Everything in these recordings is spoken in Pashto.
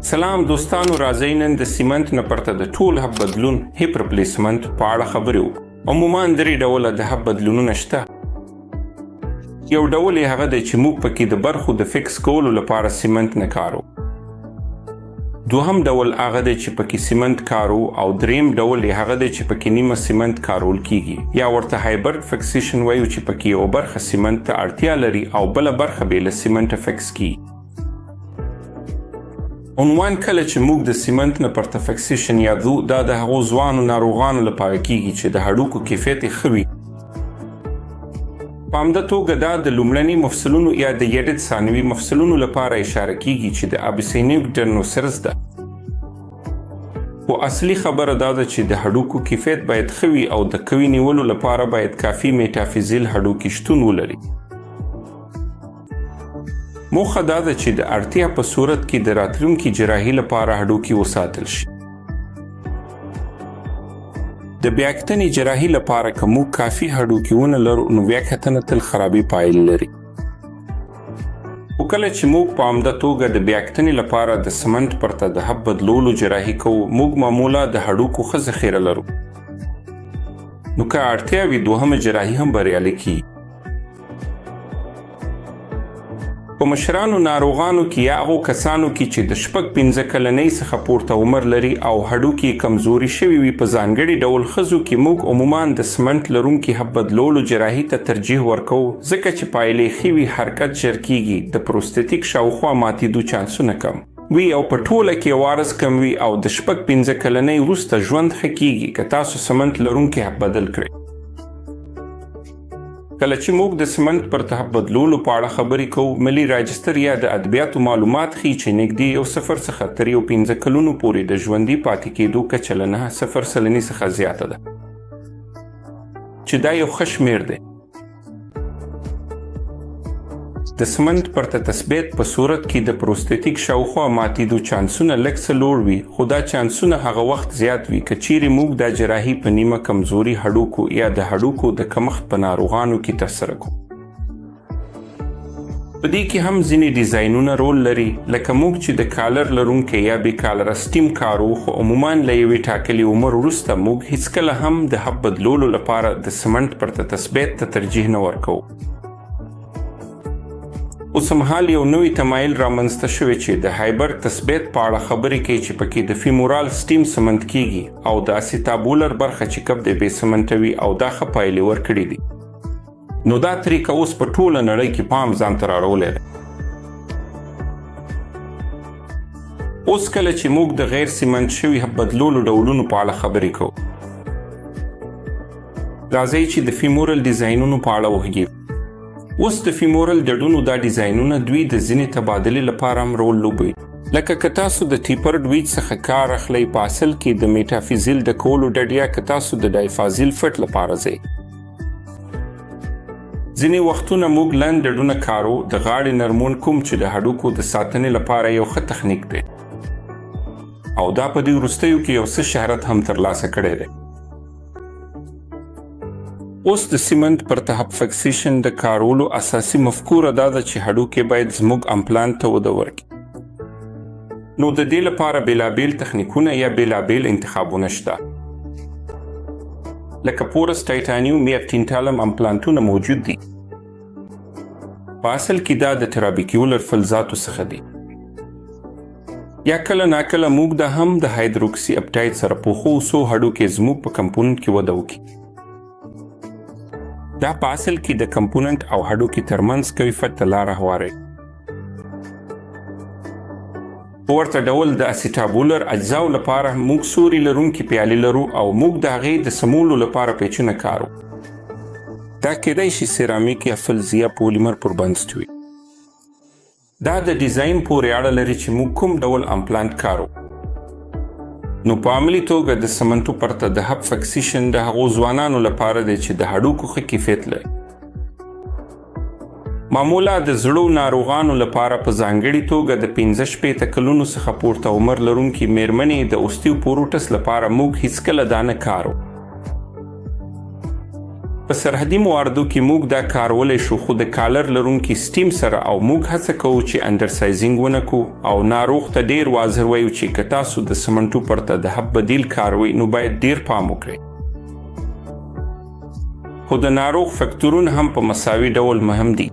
سلام دوستانو، راځئ نن د سیمنټ نه پرته د ټول هب بدلون هیپ ریپلیسمنت په اړه خبرې وکړو. عموما درې ډوله د هب بدلونونه شته. یو ډول یې هغه دی چې موږ پکې د برخو د فکس کولو لپاره سیمنټ نه کارو. دوهم ډول هغه دی چې پکې سیمنټ کارو، او دریم ډول یې هغه دی چې پکې نیمه سیمنټ کارول کیږي، یا ورته هایبرډ فکسیشن وایو چې پکې یو برخه سیمنټ ته اړتیا لري او بله برخه بې له سیمنټه فکس کیږي. عنوان کله چې موږ د سیمنټ نه پرته فکسیشن یادو، دا د هغو ځوانو ناروغانو لپاره کیږي چې د هډوکو کیفیت یې ښه وي. په همده توګه دا د لومړني مفصلونو یا د یډد ثانوي مفصلونو لپاره اشاره کیږي چې د ابسینیک ډرنوسرس ده. خو اصلي خبره دا ده چې د هډوکو کیفیت باید ښه وي او د قوي نیولو لپاره باید کافي میټافیزیل هډوکي شتون ولري. موخه دا ده چې د اړتیا په صورت کې د راتلونکي جراحي لپاره هډوکي وساتل شي. د بیاکتنې جراحي لپاره که موږ کافي هډوکي ونه لرو، نو بیاکتنه تل خرابي پایل لري. خو کله چې موږ په عمده توګه د بیاکتنې لپاره د سمنټ پرته د هب بدلولو جراحي کوو، موږ معمولا د هډوکو ښه ذخیره لرو. نو که اړتیا وي، دوهمه جراحي هم بریالي کیږي. په مشرانو ناروغانو کې یا هغو کسانو کې چې د 5 کلنۍ څخه پورته عمر لري او هډوکي کمزوري شوي وي، په ځانګړي ډول ښځو کې موږ عموما د سمنټ لرونکي هب بدلولو جراحي ته ترجیح ورکوو، ځکه چې پایلې ښې وي، حرکت ژر کیږي، د پروستاتیک شاوخوا ماتېدو چانسونه کم وي او په ټوله کې عوارض کم وي، او د 5 کلنۍ وروسته ژوند ښه کیږي که تاسو سمنټ لرونکي هب بدل کړئ. کله چې موږ د سمنټ پرته هب بدلولو په اړه خبرې کوو، ملي راجستر یا د ادبیاتو معلومات ښیي چې نږدې 0 څخه تر 15 کلونو پورې د ژوندي پاتې کېدو کچه له 9% څخه زیاته ده، چې دا یو ښه شمېر دی. د سمنټ پرته تثبیت په صورت کې د پروستاتیک شاوخوا ماتېدو چانسونه لږ څه لوړ وي، خو دا چانسونه هغه وخت زیات وي که چیرې موږ دا جراحي په نیمه کمزوري هډوکو یا د هډوکو د کمښت په ناروغانو کې ترسره کوو. په دې کې هم ځینې ډیزاینونه رول لري، لکه موږ چې د کالر لرونکی یا بې کالره سټیم کارو، خو عموما له یوې ټاکلي عمر وروسته موږ هیڅکله هم د هب بدلولو لپاره د سمنټ پرته تثبیت ته ترجیح نه ورکوو. اوس مهال یو نوی تمایل رامنځته شوی چې د هایبرډ تثبیت په اړه خبرې کوي چې پکې د فیمورال سټیم سمنټ کیږي او د اسیتابولر برخه چې کب د بې سمنټوي او دا ښه پایلې ورکړي دي. نو دا طریقه اوس په ټوله نړۍ کې پام ځان ته راوړلی دی. اوس کله چې موږ د غیر سیمنټ شوي هب بدلولو ډولونو په اړه خبرې کوو، راځئ چې د فیمورل ډیزاینونو په اړه وغږیږو. اوس د فیمورل ډډونو دا ډیزاینونه دوی د ځینې تبادلې لپاره هم رول لوبوي، لکه که تاسو د ټیپرډ ویج څخه کار اخلئ، په اصل کې د میټافیزیل د کولو ډډ، یا که تاسو د ډایفازیل فټ لپاره ځئ. ځینې وختونه موږ لنډ ډډونه کارو. د غاړې نرمون کوم چې د هډوکو د ساتنې لپاره یو ښه تخنیک دی، او دا په دې وروستیو کې یو څه شهرت هم ترلاسه کړی دی. اوس د سیمنټ پرته هب فکسیشن د کارولو اساسي مفکوره دا ده چې هډوکي باید زموږ امپلانت ته وده ورکړي. نو د دې لپاره بیلابیل تخنیکونه یا بیلابیل انتخابونه شته، لکه پورس ټایټانیوم یا ټینټالم امپلانتونه موجود دي. په اصل کې دا د ترابیکیولر فلزاتو څخه دي، یا کله ناکله موږ دا هم د هایدروکسي اپټایټ سره پوښو څو هډوکي زموږ په کمپوننټ کې وده وکړي. دا په اصل کې د کمپوننټ او هډوکي ترمنځ کیفیت ته لاره هواروي. په ورته ډول د اسیټابولر اجزاو لپاره موږ سوري لرونکي پیالې لرو او موږ د هغې د سمولو لپاره پیچونه کارو. دا کېدای شي سیرامیک یا فلز یا پولیمر پر بنسټ وي. دا د ډیزاین پورې اړه لري چې موږ کوم ډول امپلانت کارو. نو په عملي توګه د سمنټو پرته د هب فکسیشن د هغو ځوانانو لپاره دی چې د هډوکو ښه کیفیت لري. معمولا د زړو ناروغانو لپاره په ځانګړي توګه د 15 کلونو څخه پورته عمر لرونکي میرمنې د اوستیوپوروټس لپاره موږ هیڅکله دا نه کارو. په سرحدي مواردو کې موږ دا کارولی شو خو د کالر لرونکي سټیم سره او موږ هڅه کوو چې انډرسایزینګ ونه کړو او ناروغ ته ډیر واضح وایو چې که تاسو د سمنټو پرته د حب بدیل کاروئ نو باید ډیر پام وکړئ. خو د ناروغ فکتورونه هم په مساوي ډول مهم دي.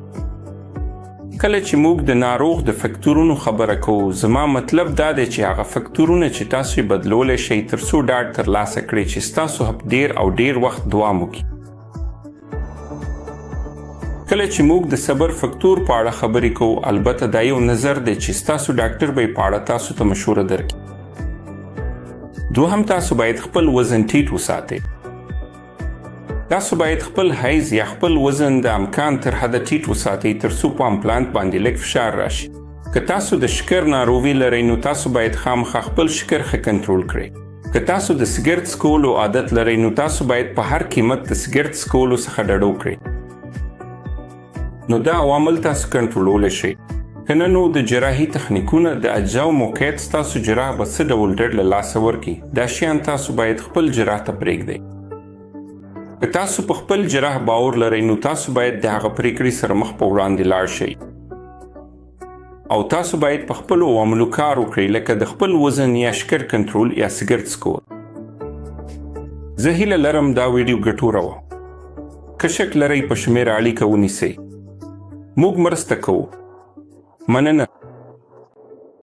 کله چې موږ د ناروغ د فکتورونو خبره کوو زما مطلب دا دی چې هغه فکتورونه چې تاسو یې بدلولی شئ تر څو ډاډ ترلاسه کړئ چې ستاسو حب ډیر او ډیر وخت دوام وکړي. کله چې موږ د صبر فکتور په اړه خبرې کوو البته دا یو نظر دی چې ستاسو ډاکټر به یې په اړه تاسو ته مشوره درکړي. دوهم تاسو باید خپل وزن ټیټ وساتئ. تاسو باید خپل حیز یا خپل وزن د امکان تر حده ټیټ وساتئ تر څو په امپلانت باندې لږ فشار راشي. که تاسو د شکر ناروغي لرئ نو تاسو باید خامخا خپل شکر ښه کنټرول کړئ. که تاسو د سګرټ څکولو عادت لرئ نو تاسو باید په هر قیمت د سګرټ څکولو څخه ډډه وکړئ. نو دا عوامل تاسو کنټرولولی شئ. که نه نو د جراحي تخنیکونه د اجزاو موقعیت ستاسو جراح به څه ډول ډډ له لاسه ورکړي دا شیان تاسو باید خپل جراح ته پرېږدئ. که تاسو په خپل جراح باور لرئ نو تاسو باید د هغه پریکړې سره مخ په وړاندې لاړ شئ او تاسو باید په خپلو عواملو کار وکړئ لکه د خپل وزن یا شکر کنټرول یا سګرټ څکول. زه هیله لرم دا ویډیو ګټوره وه. که شک لرئ په شمېره اړیکه ونیسئ. موږ مرسته کوو. مننه.